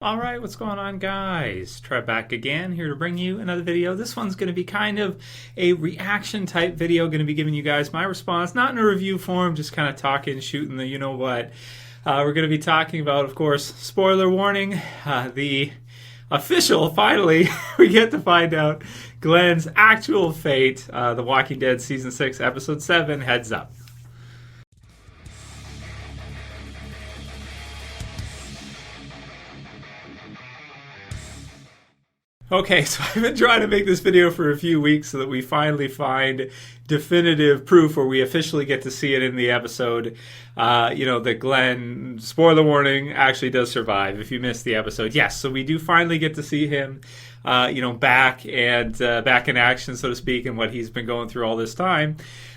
Alright, what's going on, guys? Trev back again, here to bring you another video. This one's going to be kind of a reaction type video, going to be giving you guys my response, not in a review form, just kind of talking, shooting the you-know-what. We're going to be talking about, of course, spoiler warning, the official, finally, we get to find out Glenn's actual fate, The Walking Dead Season 6, Episode 7, Heads Up. Okay, so I've been trying to make this video for a few weeks so that we finally find definitive proof where we officially get to see it in the episode. That Glenn, spoiler warning, actually does survive if you missed the episode. Yes, so we do finally get to see him, back in action, so to speak, and what he's been going through all this time.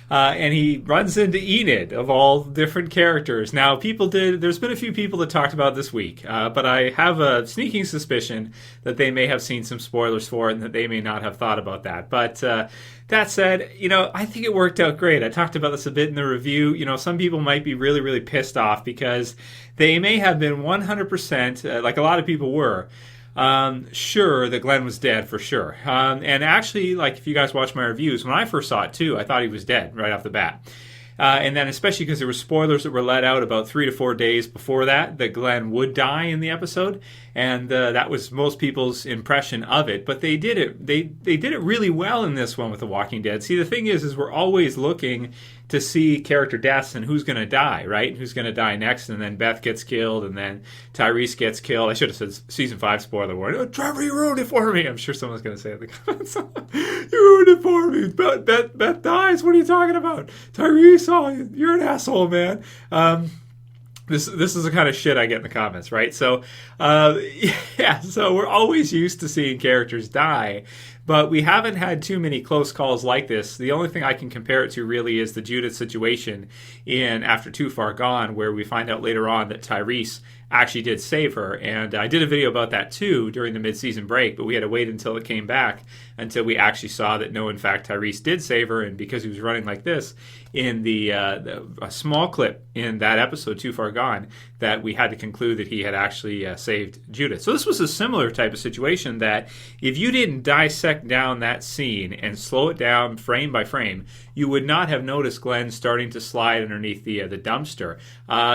And he runs into Enid, of all different characters. Now, there's been a few people that talked about this week, but I have a sneaking suspicion that they may have seen some spoilers for it and that they may not have thought about that. But that said, I think it worked out great. I talked about this a bit in the review. Some people might be really, really pissed off because they may have been 100%, like a lot of people were, sure that Glenn was dead for sure. And actually, like if you guys watch my reviews, when I first saw it too, I thought he was dead right off the bat. And then especially because there were spoilers that were let out about 3 to 4 days before that Glenn would die in the episode. And that was most people's impression of it. But they did it. They did it really well in this one with The Walking Dead. See, the thing is we're always looking to see character deaths and who's going to die, right? And who's going to die next. And then Beth gets killed, and then Tyrese gets killed. I should have said season 5 spoiler warning. Oh, Trevor, you ruined it for me. I'm sure someone's going to say it in the comments. You ruined it for me. Beth dies. What are you talking about? Tyrese, oh, you're an asshole, man. This is the kind of shit I get in the comments, right? So, so we're always used to seeing characters die, but we haven't had too many close calls like this. The only thing I can compare it to really is the Judith situation in After Too Far Gone, where we find out later on that Tyrese actually did save her. And I did a video about that too during the mid-season break, but we had to wait until it came back until we actually saw that no, in fact, Tyrese did save her. And because he was running like this in a small clip in that episode, Too Far Gone, that we had to conclude that he had actually saved Judith. So this was a similar type of situation that if you didn't dissect down that scene and slow it down frame by frame, you would not have noticed Glenn starting to slide underneath the dumpster.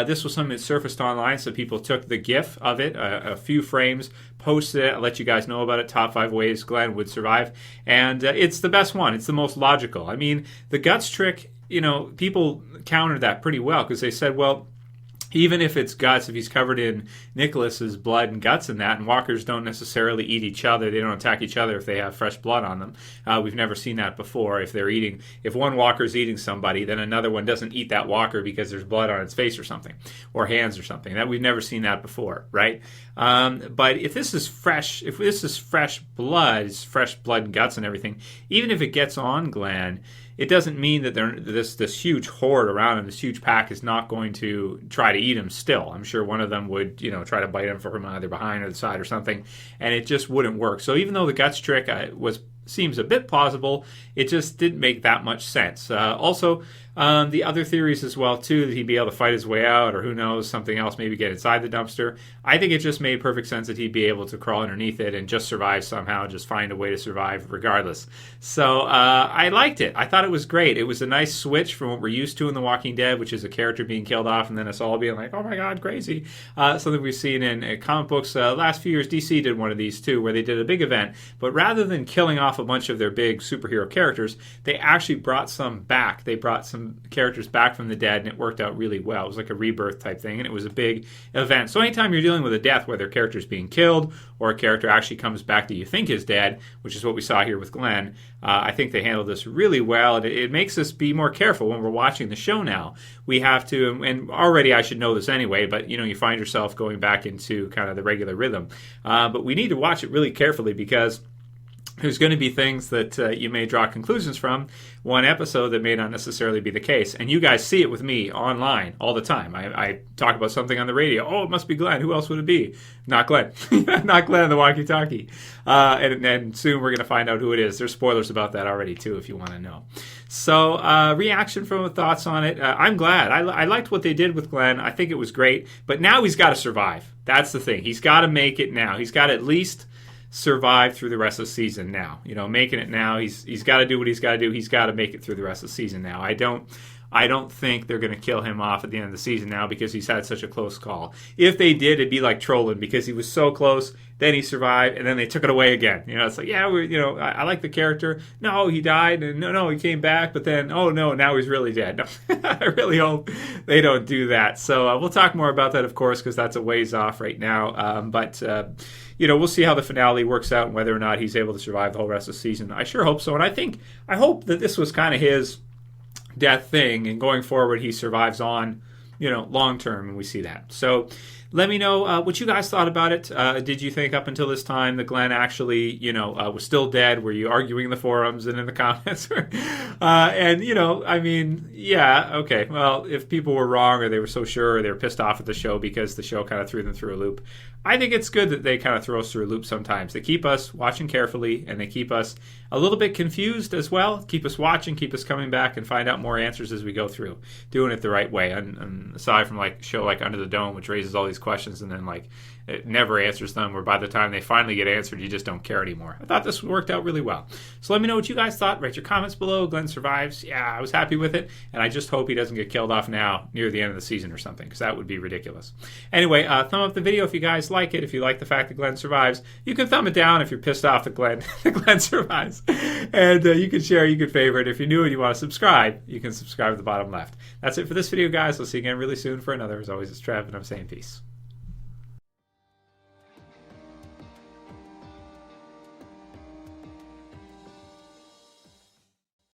This was something that surfaced online, so people took the GIF of it, a few frames, posted it, I'll let you guys know about it, top 5 ways Glenn would survive, and it's the best one. It's the most logical. I mean, the guts trick, people countered that pretty well because they said, well, even if it's guts, if he's covered in Nicholas's blood and guts and that, and walkers don't necessarily eat each other, they don't attack each other if they have fresh blood on them. We've never seen that before. If one walker's eating somebody, then another one doesn't eat that walker because there's blood on its face or something, or hands or something. That we've never seen that before, right? But if this is fresh blood, it's fresh blood and guts and everything, even if it gets on Glenn, it doesn't mean that this huge horde around him, this huge pack, is not going to try to eat him still. I'm sure one of them would, try to bite him from either behind or the side or something, and it just wouldn't work. So even though the guts trick seems a bit plausible, it just didn't make that much sense. Also, the other theories as well, too, that he'd be able to fight his way out, or who knows, something else, maybe get inside the dumpster. I think it just made perfect sense that he'd be able to crawl underneath it and just survive somehow, just find a way to survive regardless. So I liked it. I thought it was great. It was a nice switch from what we're used to in The Walking Dead, which is a character being killed off and then us all being like, oh my god, crazy. Something we've seen in comic books. Last few years, DC did one of these too, where they did a big event, but rather than killing off a bunch of their big superhero characters, they actually brought some back. They brought some characters back from the dead, and it worked out really well. It was like a rebirth type thing, and it was a big event. So anytime you're dealing with a death, whether a character is being killed or a character actually comes back that you think is dead, which is what we saw here with Glenn, I think they handled this really well, and it makes us be more careful when we're watching the show now. We have to, and already I should know this anyway, but you find yourself going back into kind of the regular rhythm. But we need to watch it really carefully because there's going to be things that you may draw conclusions from one episode that may not necessarily be the case. And you guys see it with me online all the time. I talk about something on the radio. Oh, it must be Glenn. Who else would it be? Not Glenn. Not Glenn on the walkie-talkie. And soon we're going to find out who it is. There's spoilers about that already, too, if you want to know. So reaction from thoughts on it. I'm glad. I liked what they did with Glenn. I think it was great. But now he's got to survive. That's the thing. He's got to make it now. He's got to at least survive through the rest of the season now. Making it now. He's got to do what he's got to do. He's got to make it through the rest of the season now. I don't think they're going to kill him off at the end of the season now because he's had such a close call. If they did, it'd be like trolling because he was so close, then he survived, and then they took it away again. It's like, yeah, I like the character. No, he died, and no, he came back, but then, oh no, now he's really dead. No, I really hope they don't do that. So we'll talk more about that, of course, because that's a ways off right now. But we'll see how the finale works out and whether or not he's able to survive the whole rest of the season. I sure hope so, and I hope that this was kind of his death thing, and going forward he survives on long term, and we see that. So let me know what you guys thought about it. Did you think up until this time that Glenn actually was still dead? Were you arguing in the forums and in the comments? Yeah, okay, well, if people were wrong or they were so sure or they were pissed off at the show because the show kind of threw them through a loop, I think it's good that they kind of throw us through a loop sometimes. They keep us watching carefully, and they keep us a little bit confused as well. Keep us watching, keep us coming back, and find out more answers as we go through. Doing it the right way. And aside from like a show like Under the Dome, which raises all these questions and then like it never answers them, where by the time they finally get answered, you just don't care anymore. I thought this worked out really well. So let me know what you guys thought. Write your comments below. Glenn survives. Yeah, I was happy with it. And I just hope he doesn't get killed off now near the end of the season or something, because that would be ridiculous. Anyway, thumb up the video if you guys like it. If you like the fact that Glenn survives, you can thumb it down if you're pissed off that Glenn survives. And you can share, you can favorite. If you're new and you want to subscribe, you can subscribe at the bottom left. That's it for this video, guys. We'll see you again really soon for another. As always, it's Trev, and I'm saying peace.